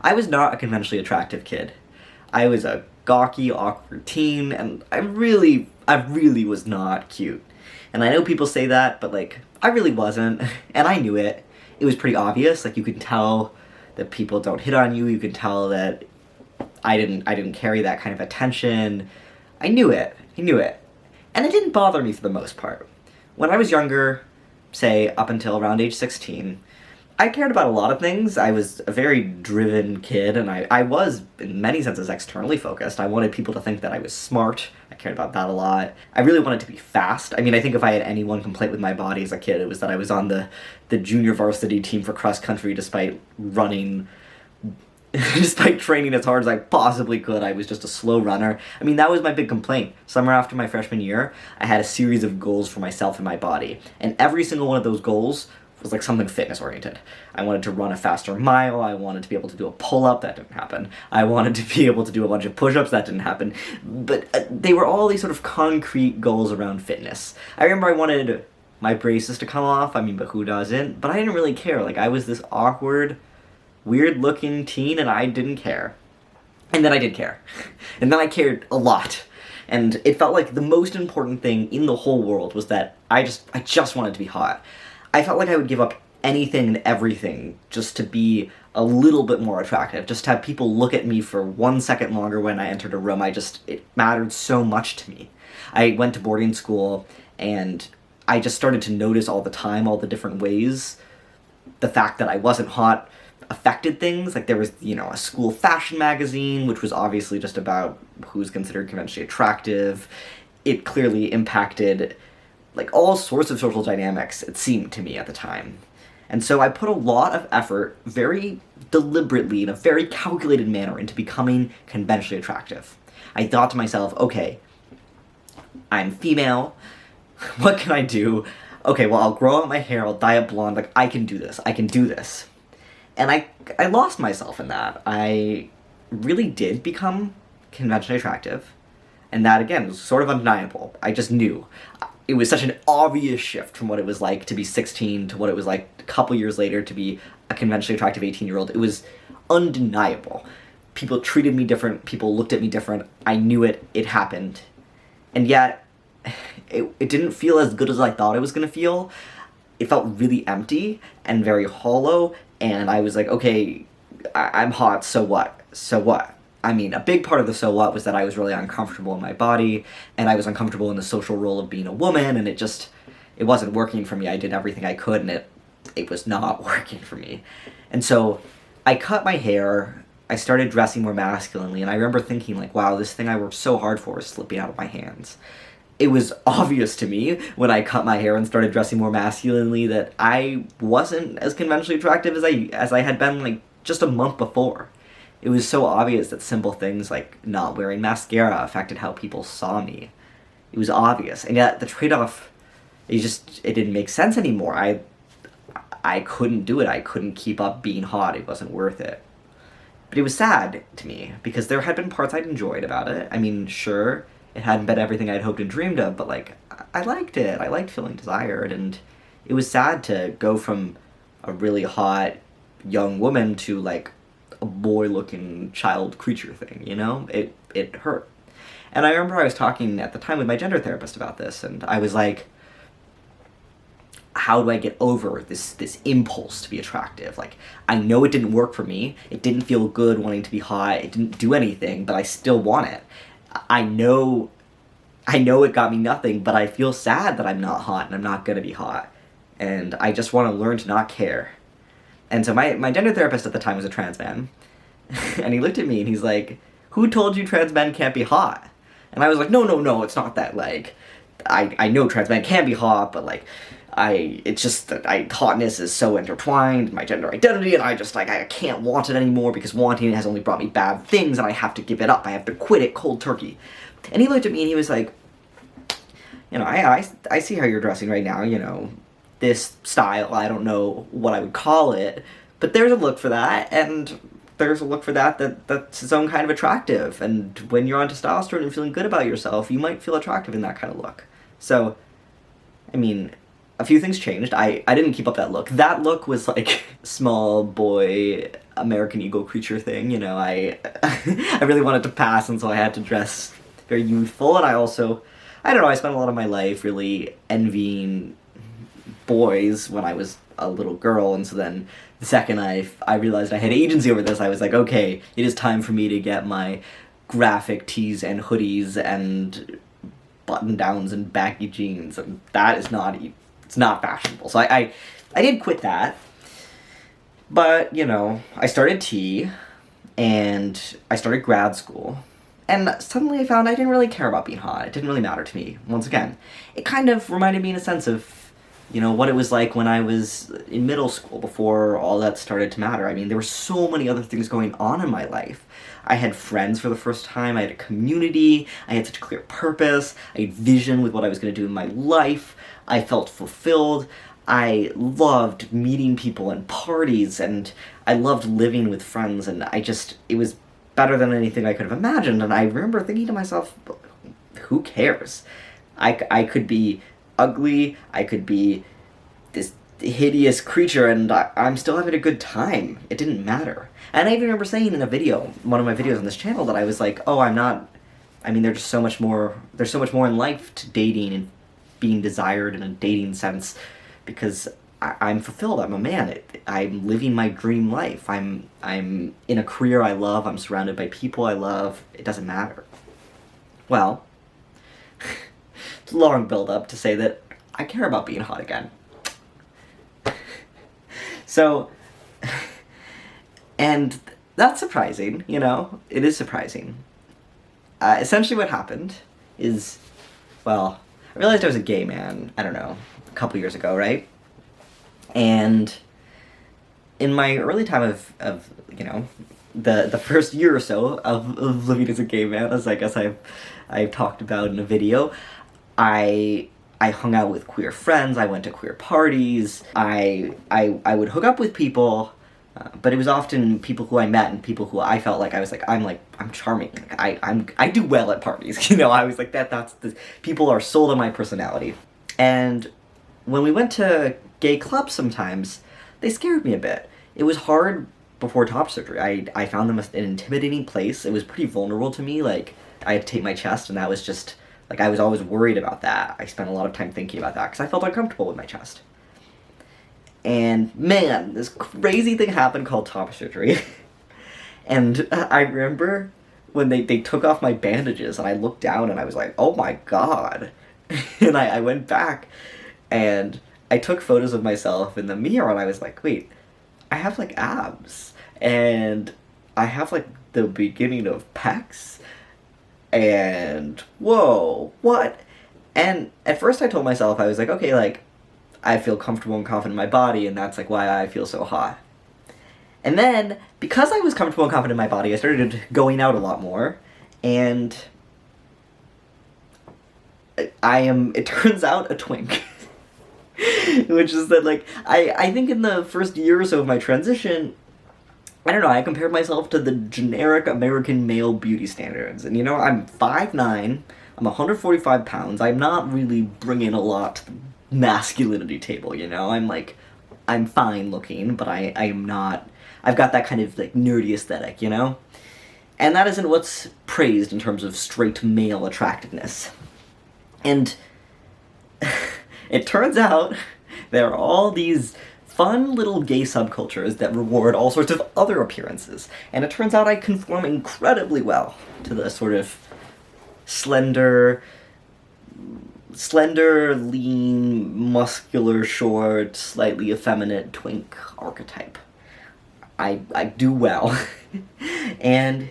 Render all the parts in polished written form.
I was not a conventionally attractive kid. I was a gawky, awkward teen, and I really was not cute. And I know people say that, but like, I really wasn't, and I knew it. It was pretty obvious, like you could tell that people don't hit on you, you could tell that I didn't carry that kind of attention. I knew it. And it didn't bother me for the most part. When I was younger, say up until around age 16, I cared about a lot of things. I was a very driven kid, and I was, in many senses, externally focused. I wanted people to think that I was smart. I cared about that a lot. I really wanted to be fast. I mean, I think if I had any one complaint with my body as a kid, it was that I was on the junior varsity team for cross country despite running despite training as hard as I possibly could. I was just a slow runner. I mean, that was my big complaint. Summer after my freshman year, I had a series of goals for myself and my body. And every single one of those goals was like something fitness oriented. I wanted to run a faster mile, I wanted to be able to do a pull-up, that didn't happen. I wanted to be able to do a bunch of push-ups, that didn't happen. But they were all these sort of concrete goals around fitness. I remember I wanted my braces to come off, I mean, but who doesn't? But I didn't really care. Like, I was this awkward, weird-looking teen, and I didn't care. And then I did care. And then I cared a lot. And it felt like the most important thing in the whole world was that I just wanted to be hot. I felt like I would give up anything and everything just to be a little bit more attractive, just to have people look at me for 1 second longer when I entered a room. It mattered so much to me. I went to boarding school, and I just started to notice all the time, all the different ways the fact that I wasn't hot affected things. Like, there was, a school fashion magazine, which was obviously just about who's considered conventionally attractive. It clearly impacted like all sorts of social dynamics, it seemed to me at the time. And so I put a lot of effort, very deliberately, in a very calculated manner, into becoming conventionally attractive. I thought to myself, okay, I'm female, what can I do? Okay, well, I'll grow out my hair, I'll dye it blonde, like, I can do this. And I lost myself in that. I really did become conventionally attractive, and that, again, was sort of undeniable. I just knew. It was such an obvious shift from what it was like to be 16 to what it was like a couple years later to be a conventionally attractive 18-year-old. It was undeniable. People treated me different, people looked at me different, I knew it happened. And yet, it didn't feel as good as I thought it was gonna feel. It felt really empty and very hollow, and I was like, okay, I'm hot, so what? I mean, a big part of the so what was that I was really uncomfortable in my body, and I was uncomfortable in the social role of being a woman, and it wasn't working for me. I did everything I could, and it was not working for me. And so I cut my hair, I started dressing more masculinely, and I remember thinking, like, wow, this thing I worked so hard for is slipping out of my hands. It was obvious to me when I cut my hair and started dressing more masculinely that I wasn't as conventionally attractive as I had been, like, just a month before. It was so obvious that simple things like not wearing mascara affected how people saw me. It was obvious, and yet the trade-off, it didn't make sense anymore. I couldn't do it. I couldn't keep up being hot. It wasn't worth it. But it was sad to me, because there had been parts I'd enjoyed about it. I mean, sure, it hadn't been everything I'd hoped and dreamed of, but, like, I liked it. I liked feeling desired, and it was sad to go from a really hot young woman to, like, a boy-looking child creature thing, It hurt. And I remember I was talking at the time with my gender therapist about this, and I was like, how do I get over this impulse to be attractive? Like, I know it didn't work for me, it didn't feel good wanting to be hot, it didn't do anything, but I still want it. I know it got me nothing, but I feel sad that I'm not hot and I'm not gonna be hot. And I just want to learn to not care. And so my gender therapist at the time was a trans man, and he looked at me and he's like, who told you trans men can't be hot? And I was like, no, it's not that, like, I know trans men can be hot, but, like, it's just that hotness is so intertwined in my gender identity, and I can't want it anymore because wanting it has only brought me bad things, and I have to give it up, I have to quit it cold turkey. And he looked at me and he was like, I see how you're dressing right now, this style, I don't know what I would call it, but there's a look for that, and there's a look for that's its own kind of attractive, and when you're on testosterone and feeling good about yourself, you might feel attractive in that kind of look. So, I mean, a few things changed. I didn't keep up that look. That look was like small boy American Eagle creature thing, you know. I I really wanted to pass, and so I had to dress very youthful, and I also, I don't know, I spent a lot of my life really envying boys when I was a little girl, and so then the second I realized I had agency over this, I was like, okay, it is time for me to get my graphic tees and hoodies and button-downs and baggy jeans, and that is not, it's not fashionable. So I did quit that, but, you know, I started T, and I started grad school, and suddenly I found I didn't really care about being hot. It didn't really matter to me. Once again, it kind of reminded me in a sense of, you know, what it was like when I was in middle school before all that started to matter. I mean, there were so many other things going on in my life. I had friends for the first time, I had a community, I had such a clear purpose, I had vision with what I was going to do in my life, I felt fulfilled, I loved meeting people and parties, and I loved living with friends, and it was better than anything I could have imagined, and I remember thinking to myself, who cares? I could be ugly, I could be this hideous creature, and I'm still having a good time. It didn't matter. And I even remember saying in a video, one of my videos on this channel, that I was like, oh, there's so much more in life to dating and being desired in a dating sense, because I'm fulfilled, I'm a man, I'm living my dream life, I'm in a career I love, I'm surrounded by people I love, it doesn't matter. Well, it's a long build-up to say that I care about being hot again. So, and that's surprising, you know, it is surprising. Essentially what happened is, well, I realized I was a gay man, I don't know, a couple years ago, right? And in my early time of you know, the first year or so of living as a gay man, as I guess I've talked about in a video, I hung out with queer friends, I went to queer parties, I would hook up with people, but it was often people who I met and people who I felt like I'm charming, I do well at parties, you know, I was like, that's the, people are sold on my personality. And when we went to gay clubs sometimes, they scared me a bit. It was hard before top surgery. I found them an intimidating place. It was pretty vulnerable to me, like, I had to tape my chest, and that was just, like, I was always worried about that. I spent a lot of time thinking about that, because I felt uncomfortable with my chest. And, man, this crazy thing happened called top surgery. And I remember when they took off my bandages, and I looked down, and I was like, oh my god. And I went back, and I took photos of myself in the mirror, and I was like, wait, I have, like, abs, and I have, like, the beginning of pecs, and whoa, what? And at first I told myself, I was like, okay, like, I feel comfortable and confident in my body, and that's, like, why I feel so hot. And then, because I was comfortable and confident in my body, I started going out a lot more, and it turns out, a twink. Which is that, like, I think in the first year or so of my transition, I don't know, I compared myself to the generic American male beauty standards. And, you know, I'm 5'9", I'm 145 pounds, I'm not really bringing a lot to the masculinity table, you know? I'm fine looking, but I am not, I've got that kind of, like, nerdy aesthetic, you know? And that isn't what's praised in terms of straight male attractiveness. And it turns out there are all these fun little gay subcultures that reward all sorts of other appearances. And it turns out I conform incredibly well to the sort of slender, lean, muscular, short, slightly effeminate twink archetype. I do well. And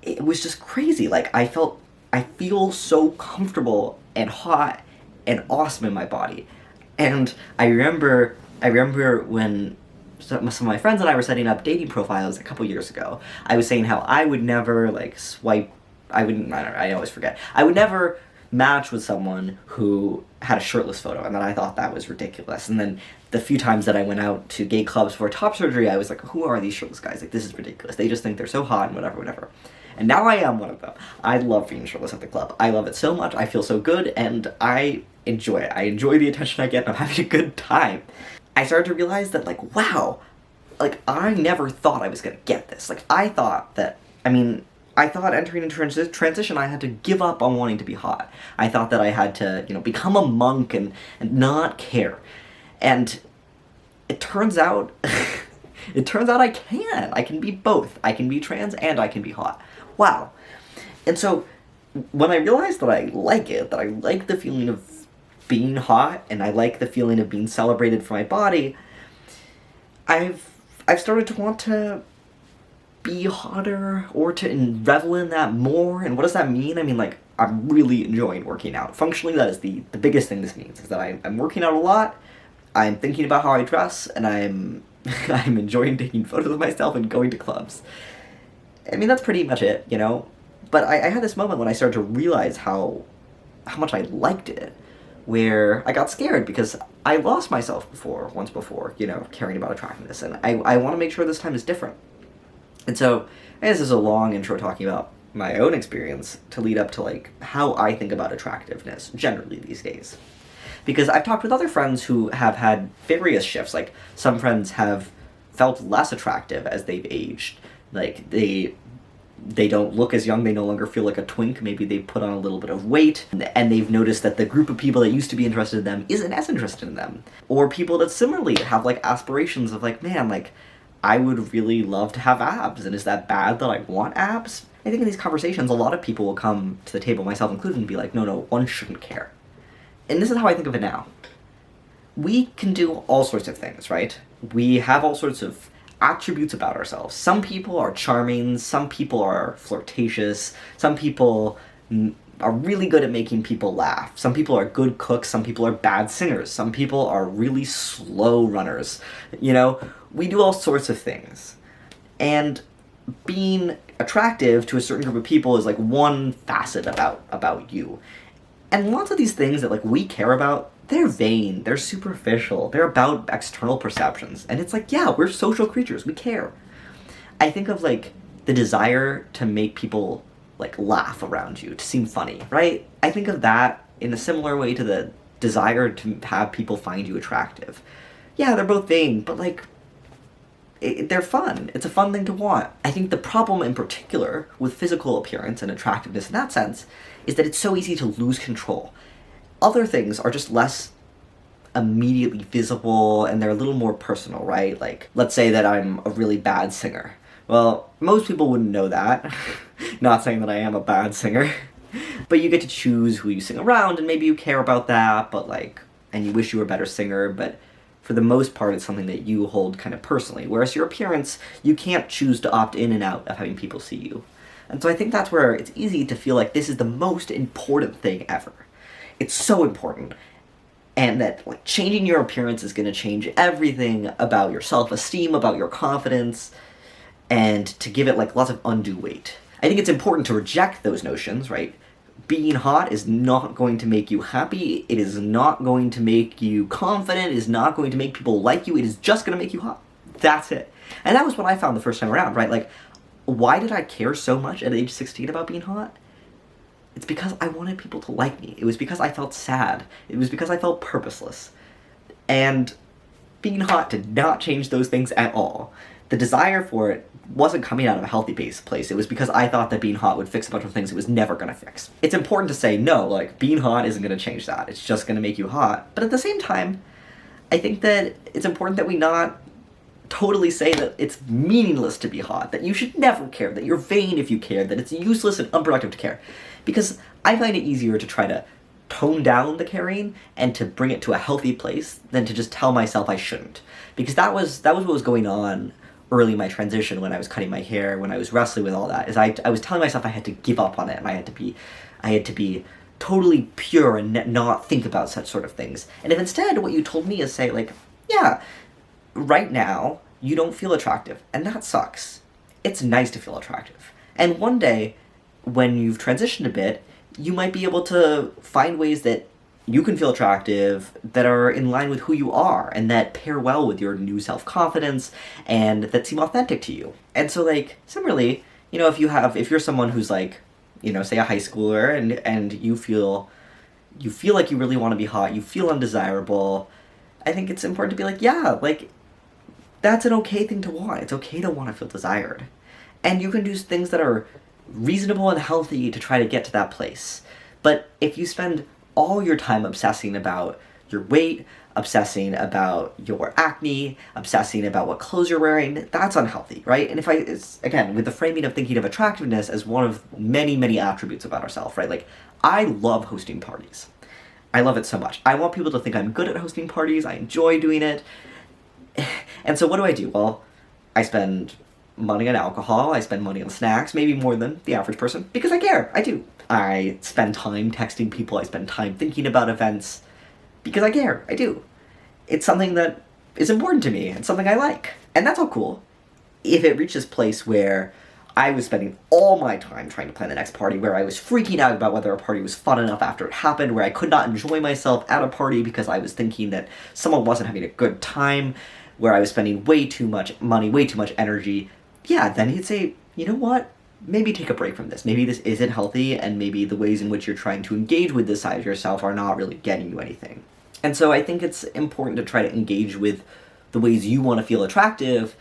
it was just crazy. Like, I feel so comfortable and hot and awesome in my body. And I remember when some of my friends and I were setting up dating profiles a couple years ago, I was saying how I would never, like, swipe, I always forget, I would never match with someone who had a shirtless photo, and then I thought that was ridiculous. And then the few times that I went out to gay clubs for top surgery, I was like, who are these shirtless guys? Like, this is ridiculous. They just think they're so hot and whatever, whatever. And now I am one of them. I love being shirtless at the club. I love it so much. I feel so good, and I enjoy it. I enjoy the attention I get, and I'm having a good time. I started to realize that, like, wow, like, I never thought I was gonna get this. Like, I thought entering into transition, I had to give up on wanting to be hot. I thought that I had to, become a monk and not care. And it turns out, I can. I can be both. I can be trans and I can be hot. Wow. And so, when I realized that I like it, that I like the feeling of being hot, and I like the feeling of being celebrated for my body, I've started to want to be hotter, or to revel in that more. And what does that mean? I mean, like, I'm really enjoying working out. Functionally, that is the biggest thing this means, is that I'm working out a lot, I'm thinking about how I dress, and I'm enjoying taking photos of myself and going to clubs. I mean, that's pretty much it, But I had this moment when I started to realize how much I liked it, where I got scared because I lost myself once before, caring about attractiveness, and I want to make sure this time is different. And so, this is a long intro talking about my own experience to lead up to, like, how I think about attractiveness generally these days. Because I've talked with other friends who have had various shifts. Like, some friends have felt less attractive as they've aged. Like, they don't look as young, they no longer feel like a twink, maybe they put on a little bit of weight, and they've noticed that the group of people that used to be interested in them isn't as interested in them. Or people that similarly have, like, aspirations of, like, man, like, I would really love to have abs, and is that bad that I want abs? I think in these conversations, a lot of people will come to the table, myself included, and be like, no, one shouldn't care. And this is how I think of it now. We can do all sorts of things, right? We have all sorts of attributes about ourselves. Some people are charming, some people are flirtatious, some people are really good at making people laugh. Some people are good cooks, some people are bad singers, some people are really slow runners. We do all sorts of things. And being attractive to a certain group of people is, like, one facet about you. And lots of these things that, like, we care about, they're vain, they're superficial, they're about external perceptions. And it's like, yeah, we're social creatures, we care. I think of, like, the desire to make people, like, laugh around you, to seem funny, right? I think of that in a similar way to the desire to have people find you attractive. Yeah, they're both vain, but, like, they're fun. It's a fun thing to want. I think the problem in particular with physical appearance and attractiveness in that sense is that it's so easy to lose control. Other things are just less immediately visible, and they're a little more personal, right? Like, let's say that I'm a really bad singer. Well, most people wouldn't know that. Not saying that I am a bad singer. But you get to choose who you sing around, and maybe you care about that, but, like, and you wish you were a better singer, but for the most part, it's something that you hold kind of personally. Whereas your appearance, you can't choose to opt in and out of having people see you. And so I think that's where it's easy to feel like this is the most important thing ever. It's so important. And that, like, changing your appearance is going to change everything about your self-esteem, about your confidence, and to give it, like, lots of undue weight. I think it's important to reject those notions, right? Being hot is not going to make you happy, it is not going to make you confident, it is not going to make people like you, it is just going to make you hot. That's it. And that was what I found the first time around, right? Like, why did I care so much at age 16 about being hot? It's because I wanted people to like me. It was because I felt sad. It was because I felt purposeless. And being hot did not change those things at all. The desire for it wasn't coming out of a healthy place. It was because I thought that being hot would fix a bunch of things it was never going to fix. It's important to say, no, like, being hot isn't going to change that. It's just going to make you hot. But at the same time, I think that it's important that we not totally say that it's meaningless to be hot, that you should never care, that you're vain if you care, that it's useless and unproductive to care. Because I find it easier to try to tone down the caring and to bring it to a healthy place than to just tell myself I shouldn't. Because that was what was going on early in my transition when I was cutting my hair, when I was wrestling with all that, is I was telling myself I had to give up on it, and I had to be totally pure and not think about such sort of things. And if instead what you told me is say, like, yeah, right now you don't feel attractive, and that sucks. It's nice to feel attractive. And one day, when you've transitioned a bit, you might be able to find ways that you can feel attractive that are in line with who you are and that pair well with your new self-confidence and that seem authentic to you. And so like similarly, if you're someone who's like, say a high schooler and you feel like you really want to be hot, you feel undesirable, I think it's important to be like, yeah, like that's an okay thing to want. It's okay to want to feel desired. And you can do things that are reasonable and healthy to try to get to that place. But if you spend all your time obsessing about your weight, obsessing about your acne, obsessing about what clothes you're wearing, that's unhealthy, right? And again, with the framing of thinking of attractiveness as one of many, many attributes about ourselves, right? Like, I love hosting parties. I love it so much. I want people to think I'm good at hosting parties. I enjoy doing it. And so what do? Well, I spend money on alcohol, I spend money on snacks, maybe more than the average person, because I care, I do. I spend time texting people, I spend time thinking about events, because I care, I do. It's something that is important to me, it's something I like. And that's all cool. If it reached this place where I was spending all my time trying to plan the next party, where I was freaking out about whether a party was fun enough after it happened, where I could not enjoy myself at a party because I was thinking that someone wasn't having a good time, where I was spending way too much money, way too much energy, yeah, then he'd say, you know what? Maybe take a break from this. Maybe this isn't healthy, and maybe the ways in which you're trying to engage with this side of yourself are not really getting you anything. And so I think it's important to try to engage with the ways you want to feel attractive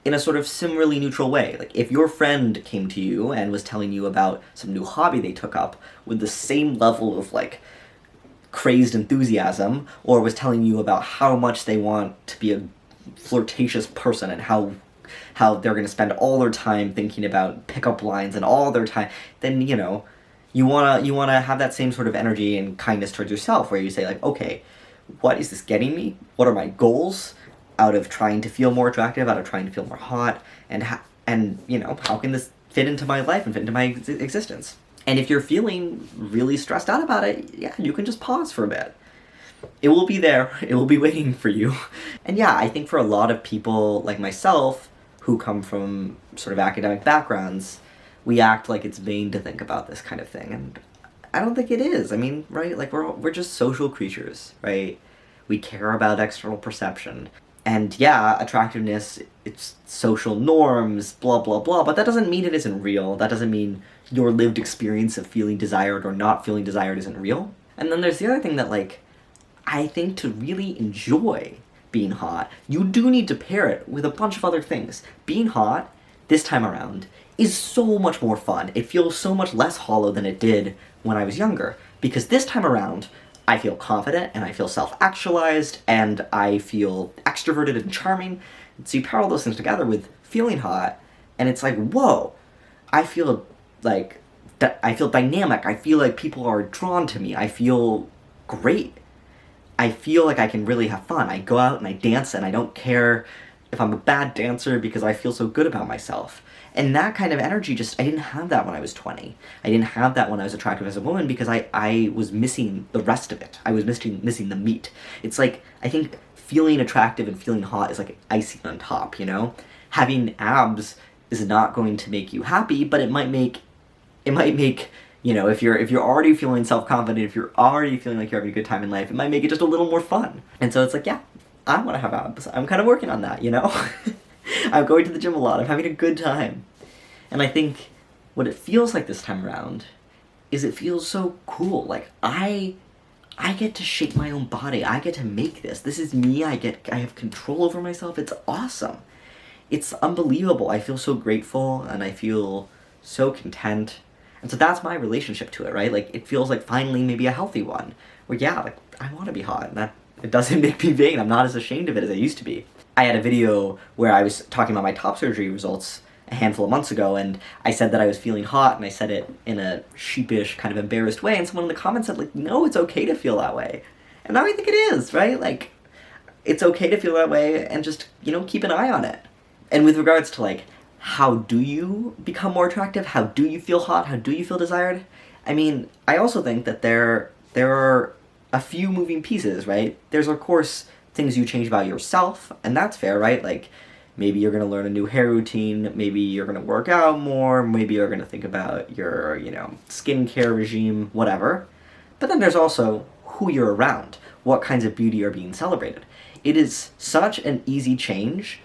in a sort of similarly neutral way. Like, if your friend came to you and was telling you about some new hobby they took up with the same level of, like, crazed enthusiasm, or was telling you about how much they want to be a flirtatious person and how they're going to spend all their time thinking about pickup lines and all their time, then, you want to have that same sort of energy and kindness towards yourself, where you say, like, okay, what is this getting me? What are my goals out of trying to feel more attractive, out of trying to feel more hot, and how can this fit into my life and fit into my existence? And if you're feeling really stressed out about it, yeah, you can just pause for a bit. It will be there. It will be waiting for you. And yeah, I think for a lot of people like myself who come from sort of academic backgrounds, we act like it's vain to think about this kind of thing. And I don't think it is. I mean, right? Like, we're just social creatures, right? We care about external perception. And yeah, attractiveness, it's social norms, blah, blah, blah, but that doesn't mean it isn't real. That doesn't mean your lived experience of feeling desired or not feeling desired isn't real. And then there's the other thing that, like, I think to really enjoy being hot, you do need to pair it with a bunch of other things. Being hot, this time around, is so much more fun. It feels so much less hollow than it did when I was younger, because this time around, I feel confident, and I feel self-actualized, and I feel extroverted and charming. So you pair all those things together with feeling hot, and it's like, whoa, I feel dynamic, I feel like people are drawn to me, I feel great. I feel like I can really have fun. I go out and I dance, and I don't care if I'm a bad dancer because I feel so good about myself. And that kind of energy, I didn't have that when I was 20. I didn't have that when I was attractive as a woman because I was missing the rest of it. I was missing the meat. It's like, I think feeling attractive and feeling hot is like icing on top, Having abs is not going to make you happy, but it might make if you're already feeling self-confident, if you're already feeling like you're having a good time in life, it might make it just a little more fun. And so it's like, yeah, I want to have abs. I'm kind of working on that, I'm going to the gym a lot. I'm having a good time. And I think what it feels like this time around is it feels so cool. Like, I get to shape my own body. I get to make this. This is me. I have control over myself. It's awesome. It's unbelievable. I feel so grateful, and I feel so content. And so that's my relationship to it, right? Like, it feels like finally maybe a healthy one. Where, yeah, like, I want to be hot, and that it doesn't make me vain. I'm not as ashamed of it as I used to be. I had a video where I was talking about my top surgery results a handful of months ago, and I said that I was feeling hot, and I said it in a sheepish, kind of embarrassed way, and someone in the comments said, like, no, it's okay to feel that way. And now I think it is, right? Like, it's okay to feel that way, and just, keep an eye on it. And with regards to, like, how do you become more attractive? How do you feel hot? How do you feel desired? I mean, I also think that there are a few moving pieces, right? There's, of course, things you change about yourself, and that's fair, right? Like, Maybe you're going to learn a new hair routine. Maybe you're going to work out more. Maybe you're going to think about your, skincare regime, whatever. But then there's also who you're around, what kinds of beauty are being celebrated. It is such an easy change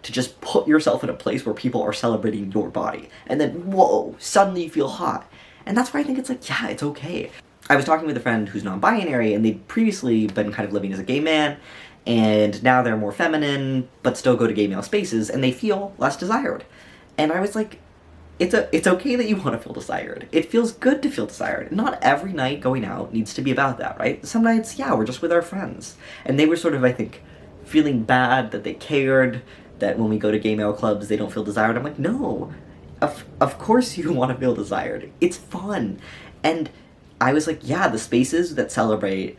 to just put yourself in a place where people are celebrating your body. And then, whoa, suddenly you feel hot. And that's where I think it's like, yeah, it's okay. I was talking with a friend who's non-binary, and they'd previously been kind of living as a gay man, and now they're more feminine, but still go to gay male spaces, and they feel less desired. And I was like, it's okay that you want to feel desired. It feels good to feel desired. Not every night going out needs to be about that, right? Some nights, yeah, we're just with our friends. And they were sort of, I think, feeling bad that they cared, that when we go to gay male clubs, they don't feel desired. I'm like, no, of course you want to feel desired. It's fun. And I was like, yeah, the spaces that celebrate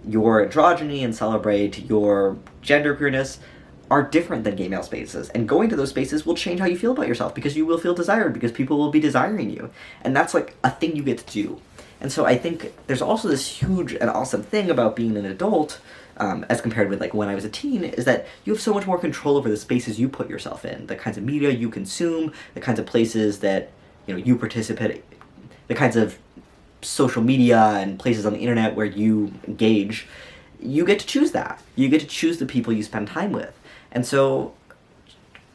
your androgyny and celebrate your gender queerness are different than gay male spaces. And going to those spaces will change how you feel about yourself, because you will feel desired, because people will be desiring you. And that's like a thing you get to do. And so I think there's also this huge and awesome thing about being an adult, as compared with like when I was a teen, is that you have so much more control over the spaces you put yourself in, the kinds of media you consume, the kinds of places that you participate, the kinds of social media and places on the internet where you engage. You get to choose that. You get to choose the people you spend time with. And so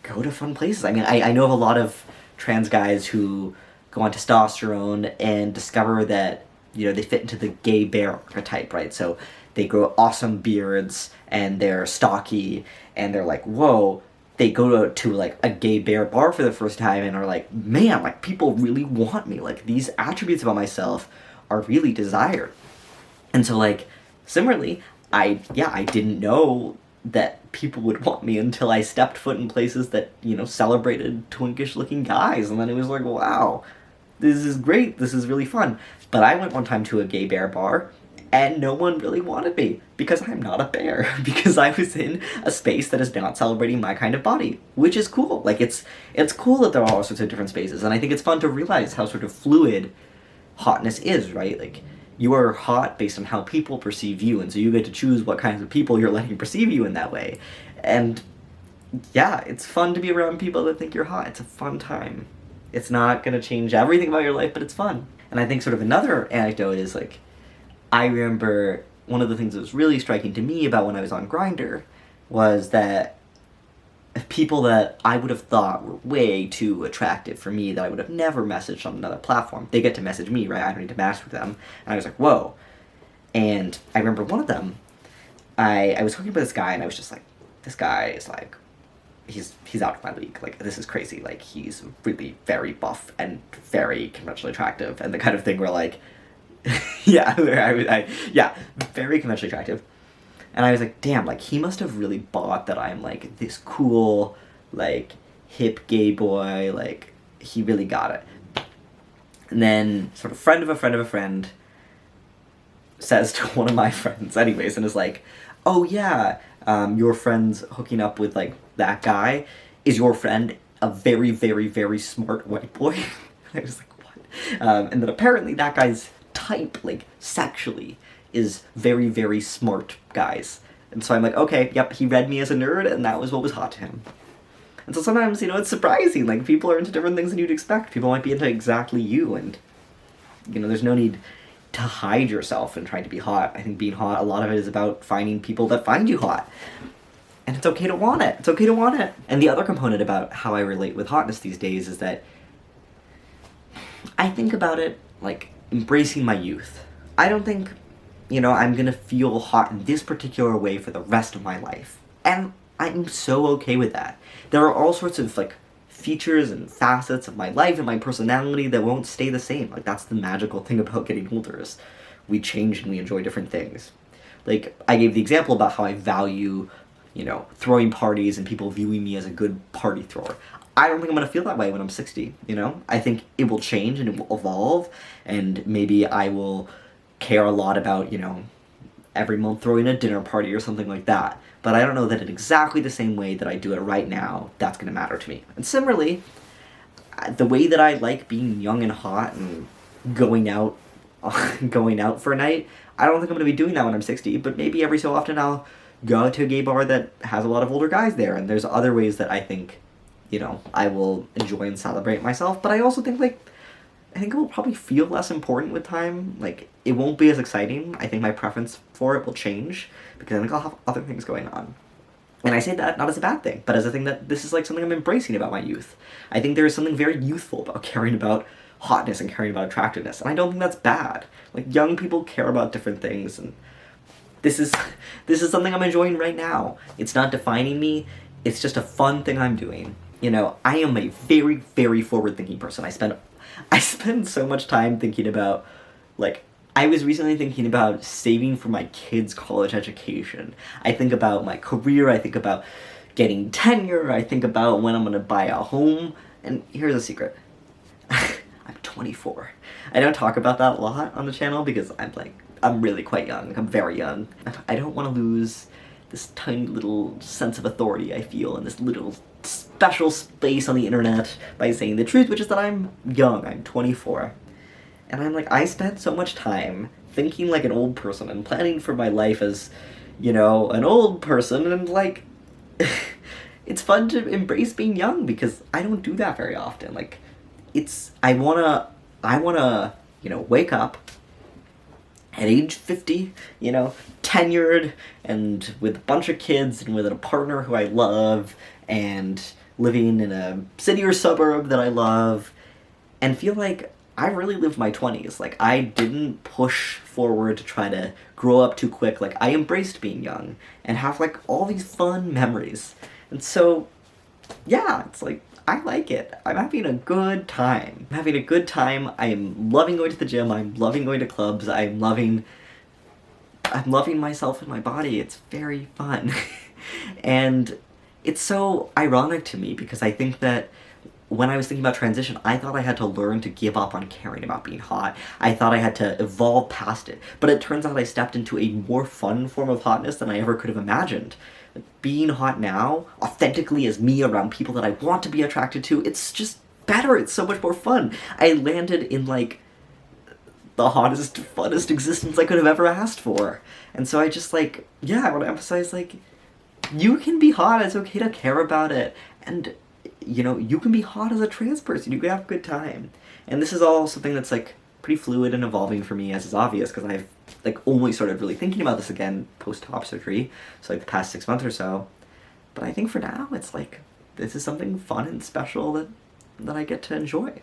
go to fun places. I mean, I know of a lot of trans guys who go on testosterone and discover that they fit into the gay bear archetype, right? So they grow awesome beards, and they're stocky, and they're like, whoa. They go to like a gay bear bar for the first time and are like, man, like people really want me. Like these attributes about myself are really desired. And so like, similarly, I didn't know that people would want me until I stepped foot in places that, celebrated twinkish looking guys. And then it was like, wow, this is great. This is really fun. But I went one time to a gay bear bar, and no one really wanted me, because I'm not a bear, because I was in a space that is not celebrating my kind of body, which is cool. Like, it's cool that there are all sorts of different spaces, and I think it's fun to realize how sort of fluid hotness is, right? Like, you are hot based on how people perceive you, and so you get to choose what kinds of people you're letting perceive you in that way. And yeah, it's fun to be around people that think you're hot. It's a fun time. It's not gonna change everything about your life, but it's fun. And I think sort of another anecdote is like, I remember one of the things that was really striking to me about when I was on Grindr was that people that I would have thought were way too attractive for me, that I would have never messaged on another platform, they get to message me, right? I don't need to match with them. And I was like, whoa. And I remember one of them, I was talking about this guy, and I was just like, this guy is like, he's out of my league. Like, this is crazy. Like, he's really very buff and very conventionally attractive, and the kind of thing where like, yeah, very conventionally attractive. And I was like, damn, like, he must have really bought that I'm, like, this cool, like, hip gay boy, like, he really got it. And then, sort of friend of a friend of a friend says to one of my friends, anyways, and is like, oh, yeah, your friend's hooking up with, like, that guy. Is your friend a very, very, very smart white boy? And I was like, what? And then apparently that guy's type, like, sexually, is very, very smart guys. And so I'm like, okay, yep, he read me as a nerd, and that was what was hot to him. And so sometimes, it's surprising, like, people are into different things than you'd expect. People might be into exactly you, and, there's no need to hide yourself and trying to be hot. I think being hot, a lot of it is about finding people that find you hot. And it's okay to want it. It's okay to want it. And the other component about how I relate with hotness these days is that I think about it like embracing my youth. I don't think, I'm gonna feel hot in this particular way for the rest of my life. And I'm so okay with that. There are all sorts of, like, features and facets of my life and my personality that won't stay the same. Like, that's the magical thing about getting older, is we change and we enjoy different things. Like, I gave the example about how I value, throwing parties and people viewing me as a good party thrower. I don't think I'm going to feel that way when I'm 60, I think it will change and it will evolve, and maybe I will care a lot about, every month throwing a dinner party or something like that. But I don't know that in exactly the same way that I do it right now, that's going to matter to me. And similarly, the way that I like being young and hot and going out for a night, I don't think I'm going to be doing that when I'm 60, but maybe every so often I'll go out to a gay bar that has a lot of older guys there, and there's other ways that I think, you know, I will enjoy and celebrate myself. But I also think, like, I think it will probably feel less important with time. Like, it won't be as exciting. I think my preference for it will change, because I think I'll have other things going on. And I say that not as a bad thing, but as a thing that this is like something I'm embracing about my youth. I think there is something very youthful about caring about hotness and caring about attractiveness, and I don't think that's bad. Like, young people care about different things, and this is something I'm enjoying right now. It's not defining me, it's just a fun thing I'm doing. You know, I am a very, very forward-thinking person. I spend so much time thinking about, like, I was recently thinking about saving for my kids' college education. I think about my career, I think about getting tenure, I think about when I'm gonna buy a home, and here's a secret. I'm 24. I don't talk about that a lot on the channel because I'm really quite young. I'm very young. I don't want to lose this tiny little sense of authority I feel in this little special space on the internet by saying the truth, which is that I'm young. I'm 24. And I'm like, I spent so much time thinking like an old person and planning for my life as, you know, an old person, and like, it's fun to embrace being young because I don't do that very often. Like, I wanna, you know, wake up at age 50, you know, tenured and with a bunch of kids and with a partner who I love and living in a city or suburb that I love, and feel like I really lived my 20s. Like, I didn't push forward to try to grow up too quick. Like, I embraced being young and have, like, all these fun memories. And so, yeah, it's like, I like it. I'm having a good time. I'm having a good time. I'm loving going to the gym. I'm loving going to clubs. I'm loving myself and my body. It's very fun. And it's so ironic to me because I think that when I was thinking about transition, I thought I had to learn to give up on caring about being hot. I thought I had to evolve past it. But it turns out I stepped into a more fun form of hotness than I ever could have imagined. Being hot now, authentically as me around people that I want to be attracted to, it's just better. It's so much more fun. I landed in, like, the hottest, funnest existence I could have ever asked for. And so I just, like, yeah, I want to emphasize, like, you can be hot. It's okay to care about it. And, you know, you can be hot as a trans person. You can have a good time. And this is all something that's, like, pretty fluid and evolving for me, as is obvious, because I've, like, only started really thinking about this again post-top surgery, so, like, the past 6 months or so. But I think for now, it's, like, this is something fun and special that I get to enjoy.